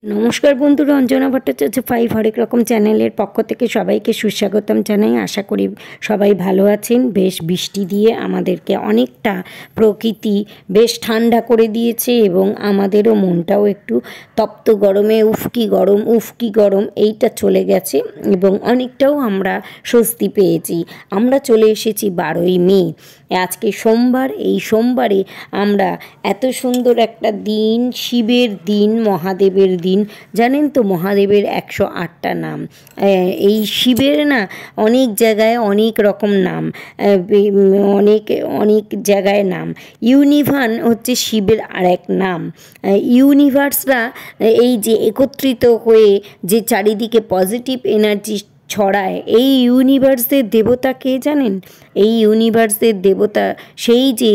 नमस्कार बंधुरा अंजना भट्टाचार्य 5 हरेक रकम चैनलेर पक्ष थेके सबाइके सुस्वागतम जानाई। आशा करी सबाई भालो आछेन। बेश बिष्टि दिए आमादेरके अनेकटा प्रकृति बेश ठंडा करे दिएछे एबं आमादेरो मनटाओ एकटु तप्त गरमे उफ की गरम एइटा चले गेछे एबं अनेकटाओ आमरा स्वस्ति पेयेछि। आमरा चले एसेछि 12ই मे। आज के सोमवार। এই সোমবারে আমরা এত সুন্দর একটা দিন, শিবের দিন, মহাদেবের দিন। জানেন তো মহাদেবের 108টা নাম। এই শিবের না অনেক জায়গায় অনেক রকম নাম, অনেক জায়গায় নাম। ইউনিভার্ন হচ্ছে শিবের আরেক নাম। ইউনিভার্সরা এই যে একত্রিত হয়ে যে চারিদিকে পজিটিভ এনার্জি ছড়ায়, এই ইউনিভার্সের দেবতা কে জানেন? এই ইউনিভার্সের দেবতা সেই যে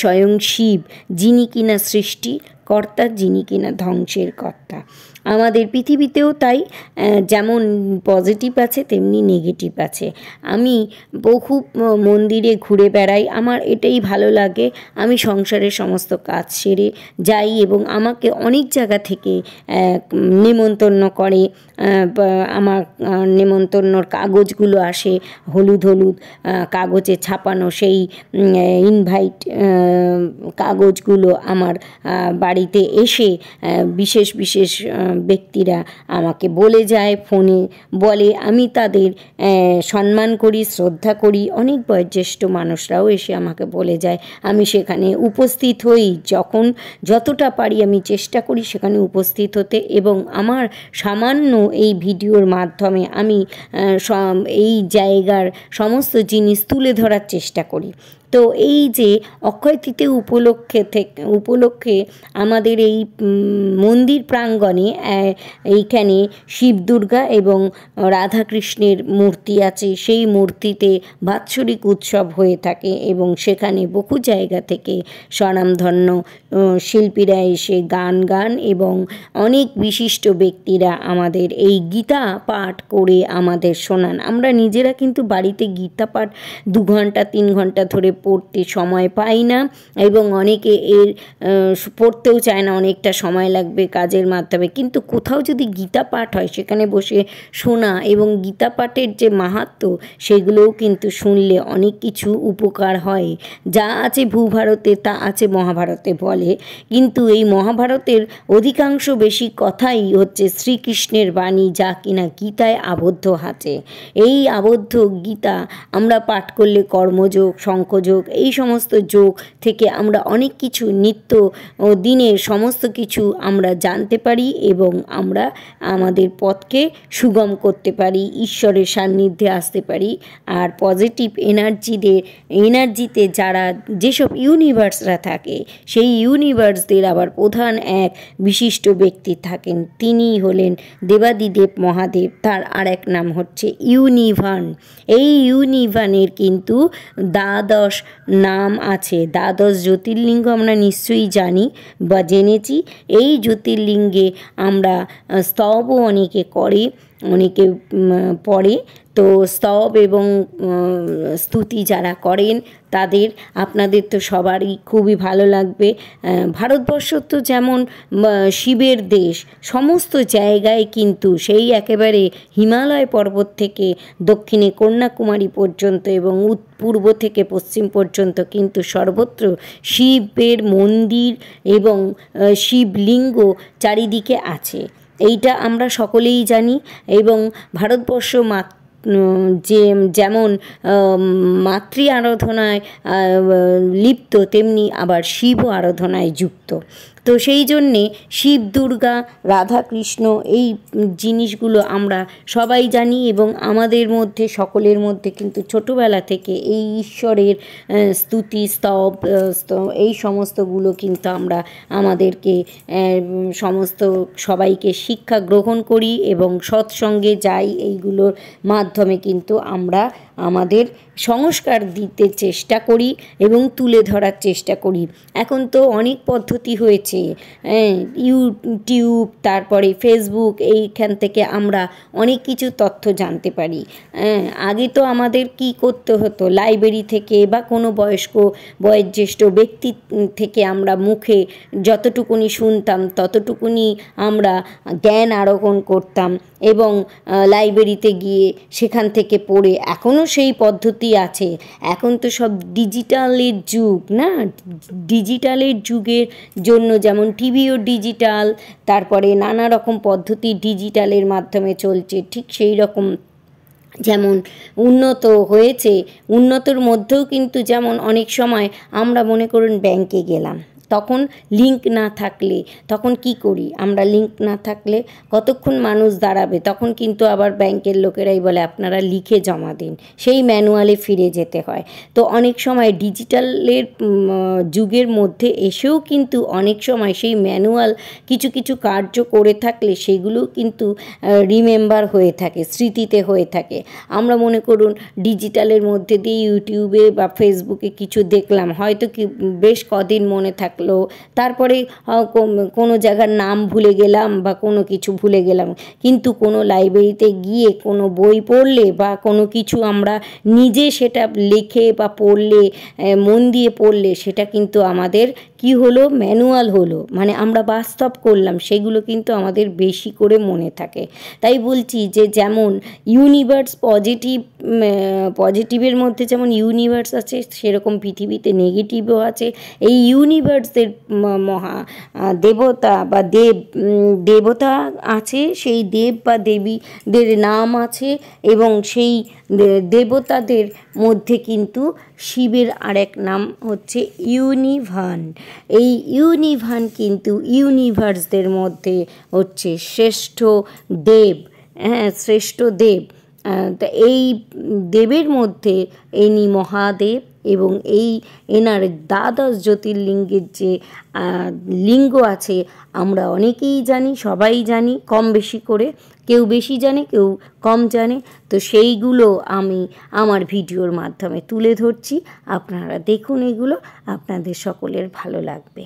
স্বয়ং শিব, যিনি কিনা সৃষ্টি কর্তা, যিনি কিনা ধ্বংসের কর্তা। আমাদের পৃথিবীতেও তাই যেমন পজিটিভ আছে তেমনি নেগেটিভ আছে। আমি বহু মন্দিরে ঘুরে বেড়াই, আমার এটাই ভালো লাগে। আমি সংসারের সমস্ত কাজ সেরে যাই এবং আমাকে অনেক জায়গা থেকে নেমন্তন্ন করে। আমার নেমন্তন্নর কাগজগুলো আসে, হলুদ হলুদ কাগজে ছাপানো সেই ইনভাইট কাগজগুলো আমার বাড়িতে এসে বিশেষ বিশেষ ব্যক্তিরা আমাকে বলে যায়, ফোনে বলে। আমি তাদের সম্মান করি, শ্রদ্ধা করি। অনেক বয়োজ্যেষ্ঠ মানুষরাও এসে আমাকে বলে যায়। আমি সেখানে উপস্থিত হই, যতটা পারি আমি চেষ্টা করি সেখানে উপস্থিত হতে এবং আমার সামান্য এই ভিডিওর মাধ্যমে আমি এই জায়গার সমস্ত জিনিস তুলে ধরার চেষ্টা করি। তো এই যে অক্ষয় তৃতীয়া উপলক্ষে আমাদের এই মন্দির প্রাঙ্গণে এইখানে শিব দুর্গা এবং রাধাকৃষ্ণের মূর্তি আছে। সেই মূর্তিতে বাৎসরিক উৎসব হয়ে থাকে এবং সেখানে বহু জায়গা থেকে স্বনামধন্য শিল্পীরা এসে গান এবং অনেক বিশিষ্ট ব্যক্তিরা আমাদের এই গীতা পাঠ করে আমাদের শোনান। আমরা নিজেরা কিন্তু বাড়িতে গীতা পাঠ 2 ঘন্টা 3 ঘন্টা ধরে পড়তে সময় পাই না এবং অনেকে এর পড়তেও চায় না, অনেকটা সময় লাগবে কাজের মাধ্যমে। কিন্তু কোথাও যদি গীতা পাঠ হয় সেখানে বসে শোনা এবং গীতা পাঠের যে মাহাত্ম্য সেগুলোও কিন্তু শুনলে অনেক কিছু উপকার হয়। যা আছে ভূভারতে তা আছে মহাভারতে বলে, কিন্তু এই মহাভারতের অধিকাংশ বেশি কথাই হচ্ছে শ্রীকৃষ্ণের বাণী, যা কিনা গীতায় আবদ্ধ আছে। এই আবদ্ধ গীতা আমরা পাঠ করলে কর্মযোগ, শঙ্খযোগ, এই সমস্ত যোগ থেকে আমরা অনেক কিছু নিত্য দিনের সমস্ত কিছু আমরা জানতে পারি এবং আমরা আমাদের পথকে সুগম করতে পারি, ঈশ্বরের সান্নিধ্যে আসতে পারি। আর পজিটিভ এনার্জিতে যারা যেসব ইউনিভার্সরা থাকে সেই ইউনিভার্সদের আবার প্রধান এক বিশিষ্ট ব্যক্তি থাকেন, তিনি হলেন দেবাদিদেব মহাদেব। তার আর এক নাম হচ্ছে ইউনিভার্ন। এই ইউনিভার্নের কিন্তু 12 নাম আছে। 12 জ্যোতির্লিঙ্গ আমরা নিশ্চয়ই জানি বা জেনেছি। এই জ্যোতির্লিঙ্গে আমরা স্তবও অনেকে করে, অনেকে পড়ে। তো স্তব এবং স্তুতি যারা করেন তাদের আপনাদের তো সবারই খুবই ভালো লাগবে। ভারতবর্ষ তো যেমন শিবের দেশ, সমস্ত জায়গায় কিন্তু সেই একেবারে হিমালয় পর্বত থেকে দক্ষিণে কন্যাকুমারী পর্যন্ত এবং পূর্ব থেকে পশ্চিম পর্যন্ত কিন্তু সর্বত্র শিবের মন্দির এবং শিবলিঙ্গ চারিদিকে আছে। এইটা আমরা সকলেই জানি এবং ভারতবর্ষ যেমন মাতৃ আরাধনায় লিপ্ত তেমনি আবার শিব আরাধনায় যুক্ত। তো সেই জন্যে শিব দুর্গা রাধাকৃষ্ণ এই জিনিসগুলো আমরা সবাই জানি এবং আমাদের মধ্যে সকলের মধ্যে কিন্তু ছোটোবেলা থেকে এই ঈশ্বরের স্তুতি স্তব এই সমস্তগুলো কিন্তু আমরা আমাদেরকে সমস্ত সবাইকে শিক্ষা গ্রহণ করি এবং সৎসঙ্গে যাই। এইগুলোর মাধ্যমে কিন্তু আমরা আমাদের সংস্কার দিতে চেষ্টা করি এবং তুলে ধরার চেষ্টা করি। এখন তো অনেক পদ্ধতি হয়েছে, আছে, ইউটিউব, তারপরে ফেসবুক, এইখান থেকে আমরা অনেক কিছু তথ্য জানতে পারি। আগে তো আমাদের কি করতে হতো, লাইব্রেরি থেকে বা কোনো বয়োজ্যেষ্ঠ ব্যক্তি থেকে আমরা মুখে যতটুকুনি শুনতাম ততটুকুনি আমরা জ্ঞান আরোহণ করতাম এবং লাইব্রেরিতে গিয়ে সেখান থেকে পড়ে, এখনও সেই পদ্ধতি আছে। এখন তো সব ডিজিটালের যুগ না, ডিজিটালের যুগের জন্য যেমন টিভিও ডিজিটাল, তারপরে নানা রকম পদ্ধতি ডিজিটালের মাধ্যমে চলছে, ঠিক সেই রকম যেমন উন্নত হয়েছে, উন্নতর মধ্যেও কিন্তু যেমন অনেক সময় আমরা মনে করুন ব্যাংকে গেলাম, তখন লিঙ্ক না থাকলে তখন কি করি আমরা, লিঙ্ক না থাকলে কতক্ষণ মানুষ দাঁড়াবে, তখন কিন্তু আবার ব্যাংকের লোকেরাই বলে আপনারা লিখে জমা দিন, সেই ম্যানুয়ালে ফিরে যেতে হয়। তো অনেক সময় ডিজিটালের যুগের মধ্যে এসেও কিন্তু অনেক সময় সেই ম্যানুয়াল কিছু কিছু কার্য করে থাকলে সেগুলো কিন্তু রিমেম্বার হয়ে থাকে, স্মৃতিতে হয়ে থাকে। আমরা মনে করুন ডিজিটালের মধ্যে দিয়ে ইউটিউবে বা ফেসবুকে কিছু দেখলাম, হয়তো কি বেশ কদিন মনে থাকলো, তারপরে কোনো জায়গার নাম ভুলে গেলাম বা কোনো কিছু ভুলে গেলাম, কিন্তু কোনো লাইব্রেরিতে গিয়ে কোনো বই পড়লে বা কোনো কিছু আমরা নিজে সেটা লিখে বা পড়লে, মন দিয়ে পড়লে, সেটা কিন্তু আমাদের কি হলো, ম্যানুয়াল হলো, মানে আমরা বাস্তব করলাম, সেগুলো কিন্তু আমাদের বেশি করে মনে থাকে। তাই বলছি যে যেমন ইউনিভার্স পজিটিভের মধ্যে যেমন ইউনিভার্স আছে, সেরকম পৃথিবীতে নেগেটিভও আছে। এই ইউনিভার্সের মহা দেবতা বা দেবতা আছে, সেই দেব বা দেবীদের নাম আছে, এবং সেই দেবতাদের মধ্যে কিন্তু শিবের আরেক নাম হচ্ছে ইউনিভান। এই ইউনিভান কিন্তু ইউনিভার্সদের মধ্যে হচ্ছে শ্রেষ্ঠ দেব, শ্রেষ্ঠ দেব। তা এই দেবের মধ্যে ইনি মহাদেব, এবং এনার দ্বাদশ জ্যোতির্লিঙ্গের যে লিঙ্গ আছে আমরা অনেকেই জানি, সবাই জানি কম বেশি করে, কেউ বেশি জানে কেউ কম জানে। তো সেইগুলো আমি আমার ভিডিওর মাধ্যমে তুলে ধরছি, আপনারা দেখুন, এগুলো আপনাদের সকলের ভালো লাগবে।